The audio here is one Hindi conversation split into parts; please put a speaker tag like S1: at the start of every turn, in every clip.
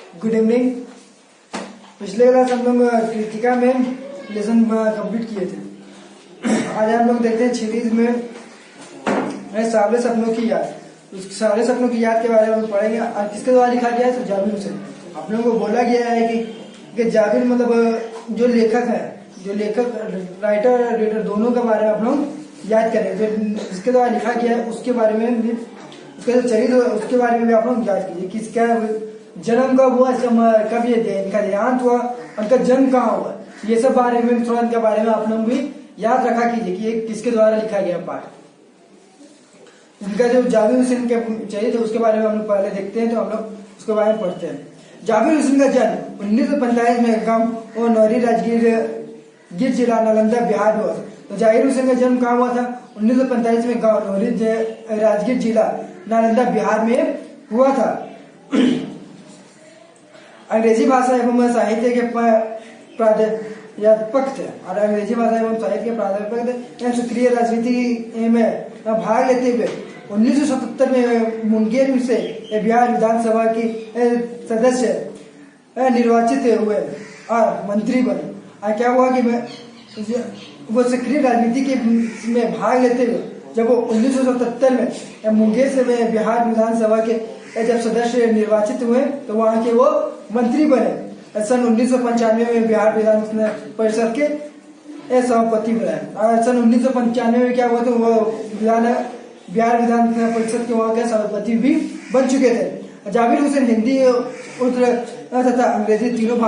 S1: Good evening. पिछले क्लास हम लोग कृतिका में लेसन कंप्लीट किए थे। आज हम लोग देखते हैं सीरीज में सावले सपनों की याद। उस सावले सपनों की याद के बारे में हम पढ़ेंगे। आज किसके द्वारा लिखा गया है? तो जाबिर हुसैन। आप लोगों को बोला गया है कि जाबिर मतलब जो लेखक है, जो लेखक राइटर और एडिटर दोनों के बारे में आप लोग याद करें। जो जिसके द्वारा लिखा गया है उसके बारे में भी, उसके चरित्र उसके बारे में भी आप लोग याद कीजिए। किसका जन्म कब हुआ, कब ये इनका देहांत हुआ, उनका जन्म कहाँ हुआ, ये सब बारे में थोड़ा इनके बारे में आप लोग भी याद रखा कीजिए कि ये किसके द्वारा लिखा गया पाठ। इनका जो जाबिर हुसैन के चरित्र उसके बारे में हम लोग पहले देखते हैं, तो हम लोग उसके बारे में पढ़ते हैं। जाबिर हुसैन का जन्म 1945 में गांव और नौरी राजगीर जिला नालंदा बिहार में हुआ। तो जाबिर हुसैन का जन्म कहाँ हुआ था? 1945 में गांव नौरी राजगीर जिला नालंदा बिहार में हुआ था। अंग्रेजी भाषा एवं साहित्य के प्राध्यापक थे और अंग्रेजी भाषा एवं साहित्य के प्राध्यापक थे। सक्रिय राजनीति में भाग लेते हुए 1977 में मुंगेर से बिहार विधानसभा की सदस्य निर्वाचित हुए और मंत्री बने। और क्या हुआ कि वो सक्रिय राजनीति के में भाग लेते हुए जब वो 1977 में मुंगेर से बिहार विधानसभा के जब सदस्य निर्वाचित हुए तो वहां के वो मंत्री बने। सन 1995 में बिहार विधान परिषद के सभापति बने। और सन 1995 में क्या हुआ तो वो बिहार विधान परिषद के वहां के सभापति भी बन चुके थे। जाबिर हुसैन हिंदी, उर्दू तथा अंग्रेजी तीनों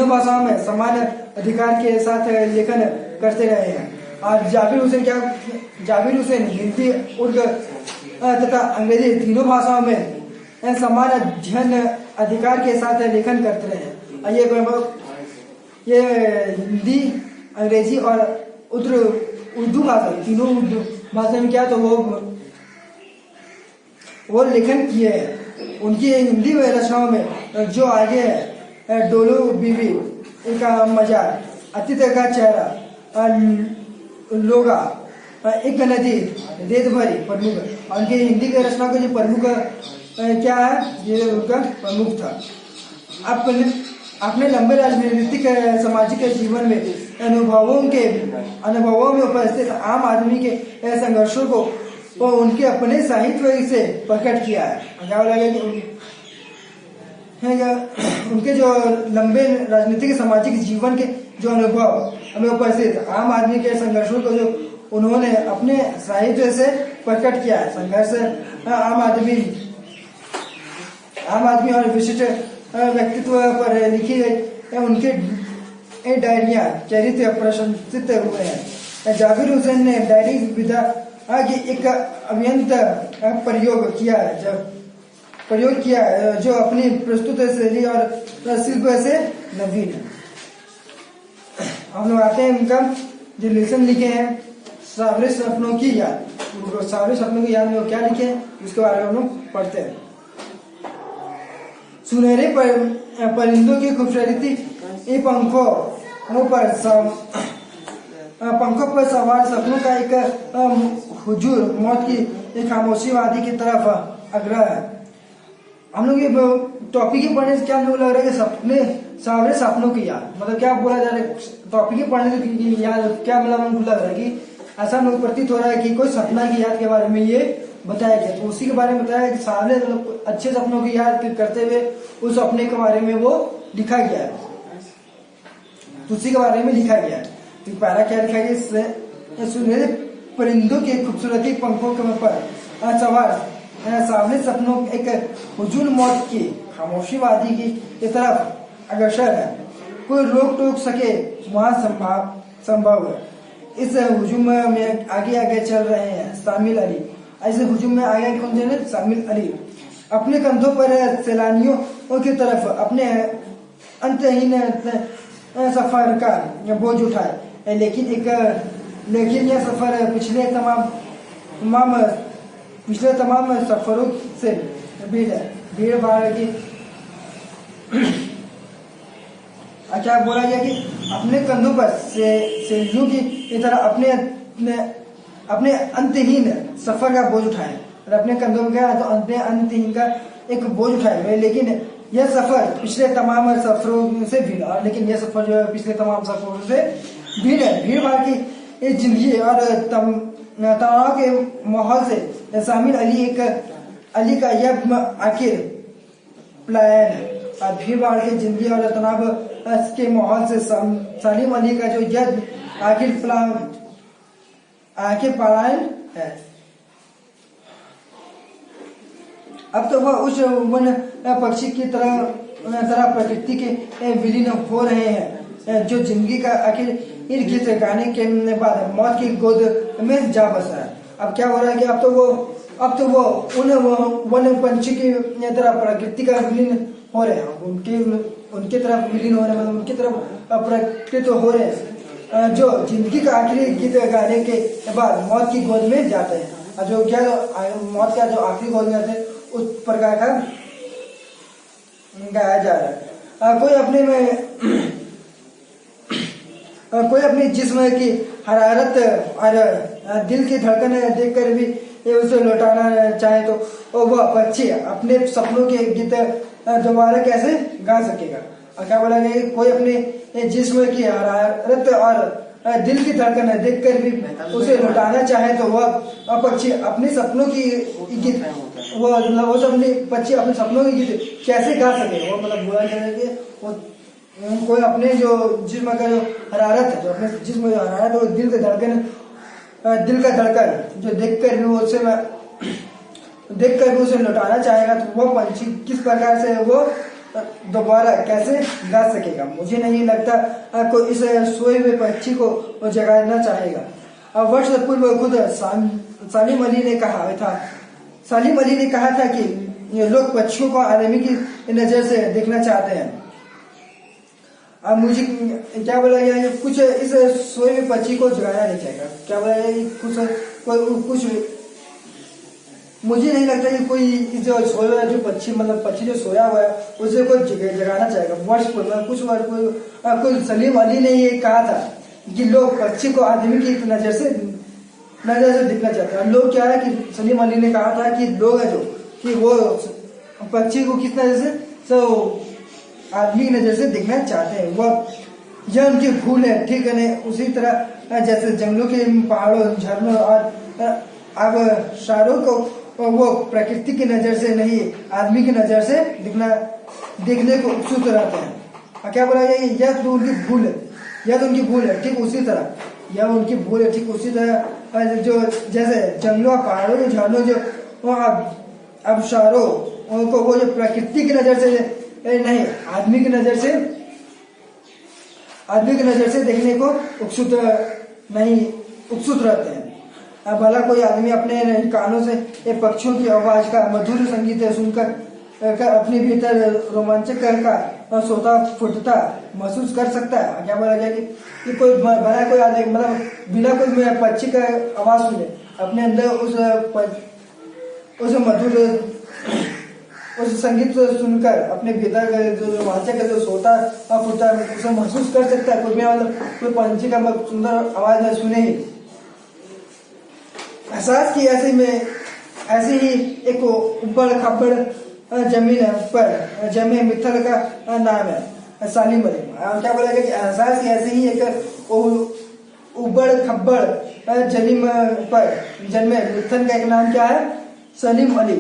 S1: भाषाओं में समान अधिकार के साथ लेखन करते रहे हैं। और जाबिर हुसैन हिंदी, उर्दू तथा अंग्रेजी तीनों भाषाओं में समान अध्ययन अधिकार के साथ लेखन करते रहे हैं। ये हिंदी, अंग्रेजी और उर्दू भाषा, तीनों उर्दू भाषा में क्या तो वो लेखन किए हैं। उनकी हिंदी रचनाओं में जो आगे है डोलू बीबी का मजार, अतीत का चेहरा, लोगा, एक नदी, रेत भरी प्रमुख। उनके हिंदी की रचना का जो प्रमुख क्या है, ये उनका प्रमुख था। अपने लंबे राजनीतिक सामाजिक जीवन में अनुभवों में उपस्थित आम आदमी के संघर्षों को उनके अपने साहित्य से प्रकट किया है। क्या लगे कि उनके जो लंबे राजनीतिक सामाजिक जीवन के जो अनुभव हमें उपस्थित आम आदमी के संघर्षों को जो उन्होंने अपने साहित्य से प्रकट किया है। संघर्ष आम आदमी और विशिष्ट व्यक्तित्व पर लिखी गई उनके डायरिया चरित्र प्रशंसित हुए हैं। जाबिर हुसैन ने डायरी विधा की एक अभियंत प्रयोग किया है जो अपनी प्रस्तुत शैली और शिल्प से नवीन है। हम लोग आते हैं उनका जो लेसन लिखे हैं सावले सपनों की याद। सावले सपनों की याद में वो क्या लिखे हैं उसके बारे में हम लोग पढ़ते हैं। सुनहरे परिंदों की खूबसूरती पंखों पर सवार सपनों का एक हुजूर मौत की एक खामोशीवादी की तरफ आग्रह है। हम लोग ये टॉपिक ही पढ़ने से क्या हम लोग लग रहा है कि सावले सपनों की याद मतलब क्या बोला जा रहा है? टॉपिक ही पढ़ने से याद क्या मतलब हमको लग रहा है कि ऐसा लोग प्रतीत हो रहा है कि कोई सपना की याद के बारे में ये बताया गया। तो उसी के बारे में बताया कि सावले अच्छे सपनों की याद करते हुए उस सपने के बारे में वो लिखा गया है, तो उसी के बारे में लिखा गया है। तो पहला क्या लिखा गया? सुनहरे परिंदों की खूबसूरती पंखों के पर सवार सावले सपनों एक हुजूर मौत की खामोशीवादी की तरफ अग्रसर है। कोई रोक टोक सके वहां संभव है। इस हुजूम में आगे चल रहे हैं शामिल अली। ऐसे हुजूम में आगे कौन चले? शामिल अली अपने कंधों पर सैलानियों की तरफ अपने अंतहीन सफर का बोझ उठाए। लेकिन यह सफर पिछले तमाम सफरों से भीड़ भाड़ की क्या बोला गया कि अपने कंधों पर सेजू की तरह अपने अंतहीन सफर का बोझ उठाए। और अपने कंधों में क्या तो अपने अंतहीन का एक बोझ उठाए हुए, लेकिन यह सफर पिछले तमाम सफरों से भिन्न, और लेकिन यह सफर जो है पिछले तमाम सफरों से भिन्न है। भीड़ भाड़ की इस जिंदगी और तनाव के माहौल से शामिल अली का यह आखिर प्लान है। और भीड़ भाड़ की जिंदगी और तनाव के माहौल से सलीम अली का जो यह आखिर पलायन है। अब तो वह उस वन पक्षी की तरह प्रकृति के विलीन हो रहे हैं जो जिंदगी का आखिर इर्द गिर्द गाने के बाद मौत की गोद में जा बसा है। अब क्या हो रहा है कि अब तो वो उन वन पंछी की तरह प्रकृति का विलीन हो रहे हैं, उनके तरफ विलीन हो रहे हैं, मतलब उनकी तरफ प्रकृत हो रहे हैं जो जिंदगी का आखिरी गीत गाने के बाद मौत की गोद में जाते हैं। और जो क्या मौत का जो आखिरी गोद में जाते हैं उस प्रकार का गाया जा रहा है। कोई अपने जिस्म की हरारत और दिल की धड़कन देखकर भी उसे लौटाना चाहे तो वह पक्षी अपने सपनों के गीत दोबारा कैसे गा सकेगा। और क्या बोला गया, कोई अपने जिस्म की हरारत और दिल की धड़कन देखकर भी उसे लौटाना चाहे तो वह पक्षी अपने सपनों की गीत वो सब पक्षी अपने सपनों की गीत कैसे गा सके। वो मतलब बोला जा रहा है कि कोई अपने जो जिस्म का जो हरारत है, जो अपने जिस्म जो हरारत है, वो दिल का धड़कन जो देखकर भी उसे लौटाना चाहेगा तो वह पंछी किस प्रकार से वो दोबारा कैसे गा सकेगा। मुझे नहीं लगता कोई इस सोए हुए पक्षी को जगाना चाहेगा। वर्ष पूर्व खुद सलीम अली ने कहा था कि ये लोग पक्षियों को आदमी की नजर से देखना चाहते हैं। अब मुझे क्या बोला गया, कुछ इस सोए हुए पक्षी को जगाना नहीं चाहेगा। क्या बोला गया, कुछ मुझे नहीं लगता कि कोई जो सोया हुआ जो पक्षी मतलब पक्षी जो सोया हुआ है उसे कोई जगाना चाहेगा। कुछ वर्ष सलीम अली ने ये कहा था कि लोग पक्षी को आदमी की नजर से दिखना चाहते हैं। लोग क्या है कि सलीम अली ने कहा था कि लोग है जो कि वो पक्षी को किस नजर से तो आदमी की नजर से देखना चाहते हैं। वह यह उनकी भूल है, ठीक है। उसी तरह जैसे जंगलों के पहाड़ों झरनों और आबशारों को वो प्रकृति की नजर से नहीं आदमी की नजर से देखने को उत्सुक रहते हैं। और क्या बोला गया, यह तो उनकी भूल है, ठीक उसी तरह जो जैसे जंगलों पहाड़ों झरनों जो आबशारों को वो जो प्रकृति की नजर से नहीं आदमी की नजर से देखने को उत्सुक रहते हैं। भला कोई आदमी अपने कानों से पक्षियों की आवाज का मधुर संगीत सुनकर अपने भीतर रोमांचक का सोता फुटता महसूस कर सकता है। क्या बोला गया कि कोई भला कोई आदमी मतलब बिना कोई पक्षी का आवाज सुने अपने अंदर उस मधुर उस संगीत सुनकर अपने भीतर का जो रोमांचक जो सोता फुटता उसे महसूस कर सकता है। कोई पंछी का सुंदर आवाज सुने ही एहसास की ऐसे ही एक उबड़ खाबड़ जमीन पर जमे मित्तल का नाम है सलीम अली। क्या बोला गया कि एहसास की ऐसे ही एक उबड़ खब्बड़ जमीन पर जन्मे मित्तल का एक नाम क्या है, सलीम अली।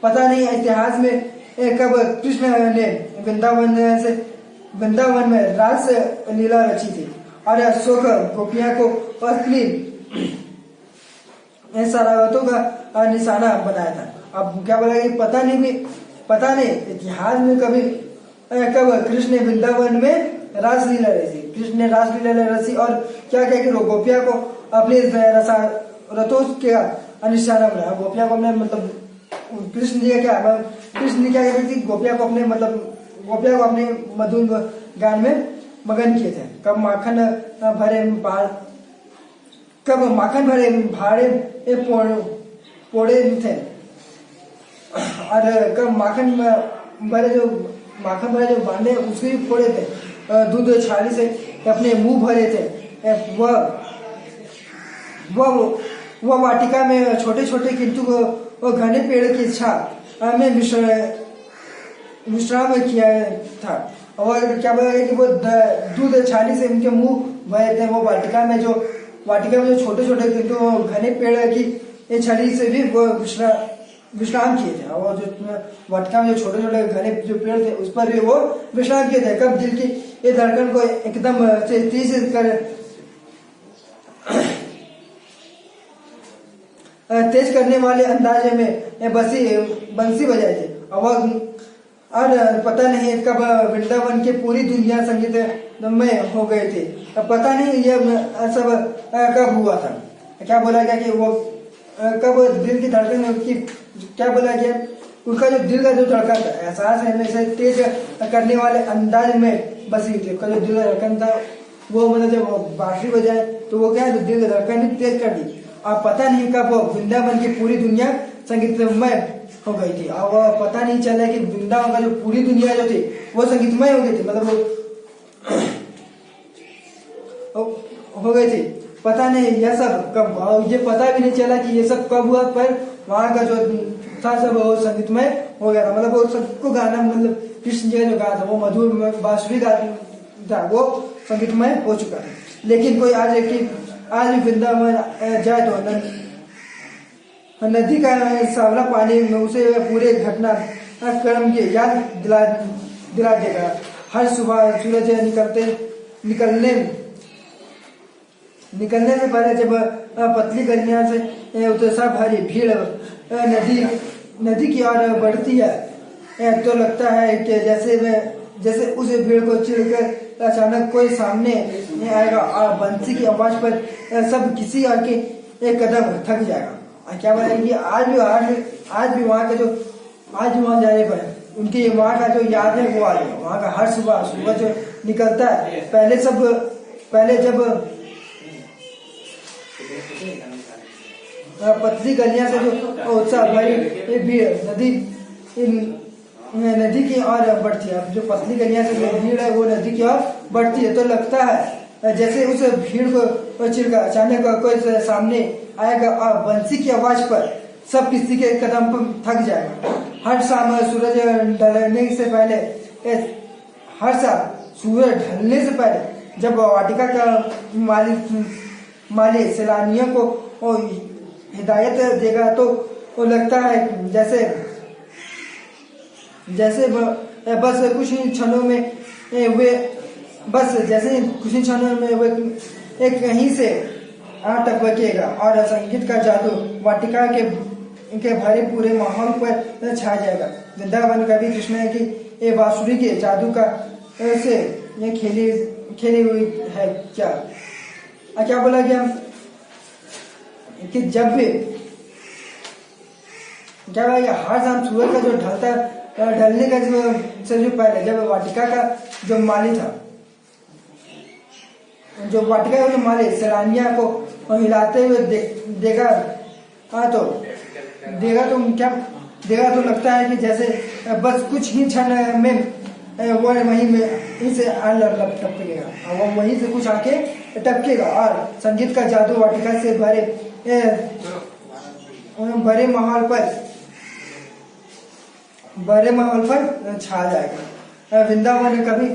S1: पता नहीं इतिहास में कब कृष्ण ने वृंदावन में रास लीला रची थी और शोक गोपियां को असली शरारतों का निशाना बनाया था। अब क्या बोला कि पता नहीं इतिहास में कब कृष्ण ने वृंदावन में रासलीला रची। कृष्ण ने रासलीला रची और क्या क्या कि गोपिया को अपने रथों का निशाना बनाया। गोपिया को अपने मतलब कृष्ण जी क्या करती थी, गोपिया को अपने मधुर गान में मगन किए थे। कब माखन भरे भाड़े पोड़े थे और कब माखन भरे जो भांडे उसके भी फोड़े थे, दूध छाली से अपने मुंह भरे थे। वह वाटिका में छोटे छोटे किंतु घने पेड़ की छाप में विश्राम किया था। और क्या बोला गया कि वो दूध छाली से उनके मुंह भरे थे। वो वाटिका में जो छोटे छोटे जो घने पेड़ की ये छड़ी से भी वो विश्राम किए थे। और जो वाटिका में जो छोटे छोटे घने जो पेड़ थे उस पर भी वो विश्राम किए थे। कब दिल की ये धड़कन को एकदम तेज कर तेज करने वाले अंदाजे में बंसी बजाई थी। और पता नहीं कब वृंदावन की पूरी दुनिया संगीत में हो गए थे। पता नहीं ये सब कब हुआ था। क्या बोला गया कि वो कब दिल की धड़कन की क्या बोला गया उसका जो दिल का जो धड़कन था एहसास है से तेज करने वाले अंदाज में बसी थी। उसका जो दिल का धड़कन था वो मतलब जब बांसुरी बजाए तो वो क्या है दिल की धड़कन तेज कर दी। और पता नहीं कब वो वृंदावन की पूरी दुनिया संगीतमय हो गई थी। और वो पता नहीं चला कि वृंदावन का जो पूरी दुनिया जो थी वो संगीतमय हो गई थी। मतलब वो हो गई थी। पता नहीं यह सब कब ये पता भी नहीं चला कि ये सब कब हुआ। पर वहाँ का जो था सब वो संगीतमय हो गया था। मतलब वो सबको गाना मतलब कृष्ण जी जो गाया था वो मधुर बांसुरी गा था वो संगीतमय हो चुका था। लेकिन कोई आज वृंदावन जाए तो नदी का सांवला पानी में उसे पूरे घटना क्रम की याद दिला देगा। हर सुबह सूरज निकलने से पहले जब पतली गलियां से उत्साह भरी भीड़ नदी की ओर बढ़ती है तो लगता है कि जैसे उस भीड़ को चिढ़कर अचानक कोई सामने आएगा और बंसी की आवाज पर सब किसी और के एक कदम थक जाएगा। क्या बोलेंगे आज भी वहाँ वहाँ जाने पर उनकी वहाँ का जो याद है वो आ जाएगा। वहाँ का हर सुबह जो निकलता है पहले जब पतली गलियां से जो उत्साह भरी भीड़ नदी की ओर बढ़ती है। जो पतली गलियां से जो भीड़ है वो नदी की ओर बढ़ती है तो लगता है जैसे उस भीड़ को चिढ़कर अचानक कोई सामने आएगा और बंसी की आवाज पर सब किसी के कदम पर थक जाएगा। हर शाम सूरज ढलने से पहले जब वाटिका का माली सैलानियों को हिदायत देगा तो वो लगता है जैसे बस कुछ ही क्षणों में वे एक कहीं से टपकेगा और संगीत का जादू वाटिका के भरे पूरे माहौल पर छा जाएगा। वृंदावन कवि कृष्ण की ये बांसुरी के जादू का से ये खेली हुई है। क्या बोला गया कि जब भी क्या बोला गया हर शाम सूरज का जो ढलने का जो पहले जब वाटिका का जो माली था जो वाटिका का जो माली सैलानिया को हिलाते हुए देगा तो लगता है कि जैसे बस कुछ ही क्षण में वो वहीं में से टपकेगा और वो वहीं से कुछ आके टपकेगा और संगीत का जादू वाटिका से भरे माहौल पर छा जाएगा। वृंदावन कभी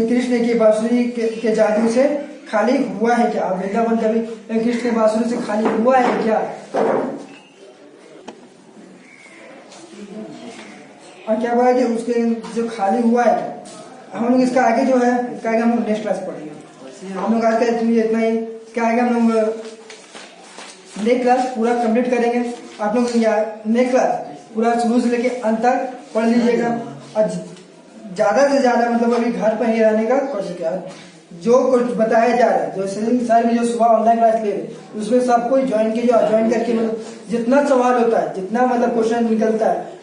S1: कृष्ण की बांसुरी के जादू से खाली हुआ है क्या? वृंदावन कभी कृष्ण की बांसुरी से खाली हुआ है क्या? और क्या बोला कि उसके जो खाली हुआ है हम लोग इसका आगे जो है क्या हम लोग नेक्स्ट क्लास पढ़ेंगे। हम लोग आज का इतना ही क्या आगे हम लोग नेक्स्ट क्लास पूरा कंप्लीट करेंगे। आप लोग नेक्स्ट क्लास पूरा शुरू से लेके अंत तक पढ़ लीजिएगा और ज्यादा से ज्यादा मतलब अभी घर पर ही रहने का कोशिश किया। जो कुछ बताया जा रहा है जो सर भी जो सुबह ऑनलाइन क्लास ले रहे उसमें सब कोई ज्वाइन करके मतलब जितना सवाल होता है जितना मतलब क्वेश्चन निकलता है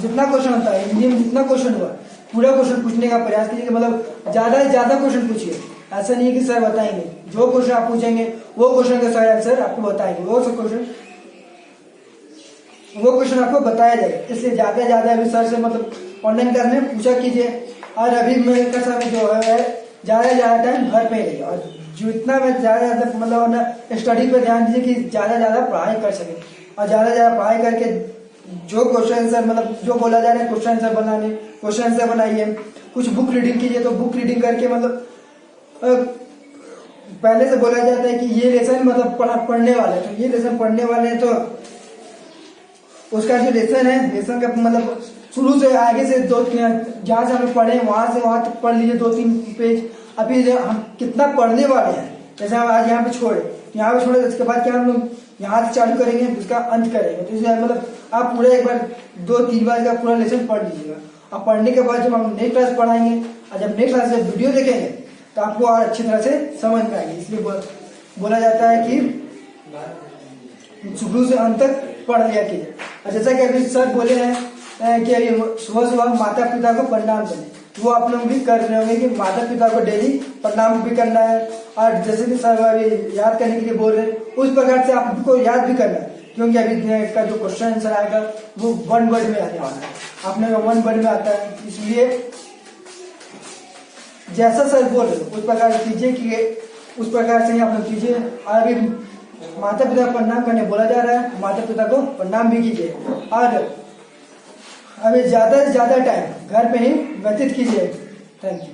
S1: जितना क्वेश्चन होता है हिंदी में जितना क्वेश्चन हुआ पूरा क्वेश्चन पूछने का प्रयास कीजिए। मतलब ज्यादा से ज्यादा क्वेश्चन पूछिए। ऐसा नहीं है कि सर बताएंगे जो क्वेश्चन आप पूछेंगे वो क्वेश्चन का सारे आंसर आपको बताएंगे। वो क्वेश्चन आपको बताया जाएगा। इसलिए ज्यादा से ज्यादा अभी सर से मतलब ऑनलाइन क्लास में पूछा कीजिए। और अभी मेरे का समय जो है ज्यादा से ज्यादा टाइम घर पे रहिए और जितना मैं ज्यादा मतलब स्टडी पे ध्यान दीजिए कि ज्यादा से ज्यादा पढ़ाई कर सके और ज्यादा से ज्यादा पढ़ाई करके जो क्वेश्चन आंसर मतलब जो बोला जा रहा है क्वेश्चन आंसर बनाने, क्वेश्चन आंसर बनाइए। कुछ बुक रीडिंग कीजिए, तो बुक रीडिंग करके मतलब पहले से बोला जाता है कि ये लेसन मतलब पढ़ने वाले, तो ये लेसन पढ़ने वाले हैं, तो उसका जो लेसन है, लेसन का मतलब शुरू से आगे से दो जहाँ से हमें पढ़े वहां से वहां तक पढ़ लीजिए 2-3 पेज। अभी हम कितना पढ़ने वाले हैं, जैसे हम आज यहाँ पे छोड़े, उसके बाद क्या हम लोग यहाँ से चालू करेंगे, उसका अंत करेंगे। तो इसलिए मतलब आप पूरा एक बार 2-3 बार का पूरा लेसन पढ़ लीजिएगा। अब पढ़ने के बाद जब हम नेक्स्ट क्लास पढ़ाएंगे और जब नेक्स्ट क्लास जब वीडियो देखेंगे तो आपको और अच्छी तरह से समझ में आएगी। इसलिए बोला जाता है कि शुरू से अंत तक पढ़ लिया कीजिए। और जैसा कि अभी सर बोले हैं कि सुबह सुबह माता पिता को प्रणाम करें, वो आप लोग भी कर रहे होंगे कि माता पिता को डेली प्रणाम भी करना है। और जैसे कि सर अभी याद करने के लिए बोल रहे हैं, उस प्रकार से आपको याद भी करना है, क्योंकि अभी का जो क्वेश्चन आंसर आएगा वो 1 वर्ड में आने वाला है, आपने 1 वर्ड में आता है। इसलिए जैसा सर बोल रहे उस प्रकार से कीजिए, कि उस प्रकार से ही आप लोग कीजिए। और अभी माता पिता को प्रणाम करने बोला जा रहा है, माता पिता को प्रणाम भी कीजिए। और अभी ज्यादा से ज्यादा टाइम घर पे ही व्यतीत कीजिए। Thank you.